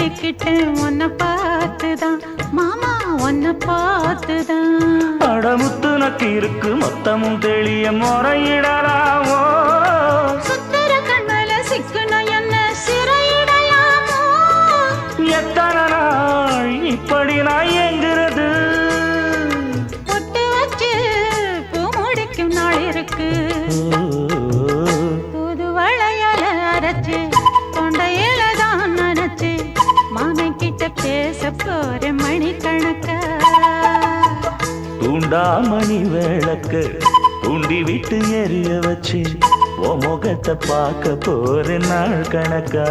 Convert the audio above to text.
மாறிக்கிட்டேன் உன்னை பார்த்துதான் மாமா உன்னை பார்த்துதான். அடமுத்து நக்கு இருக்கு மொத்தமும் தெளிய முறையிடலாமோ சுத்தர கண்மல சிக்குன என்ன சிறையிடையாமோ. எத்தனை நாள் இப்படி நான் எங்கிறது பொட்டு வச்சு பூ முடிக்கும் நாள் இருக்கு. புது வளையல அரைச்சு தொண்டையில தான் நினைச்சு மாமன் கிட்ட பேச போற மணிக்கணக்கா. தூண்டாமணி விளக்கு தூண்டி விட்டு எரிய வச்சு உன் முகத்தை பார்க்க போற நாள் கணக்கா.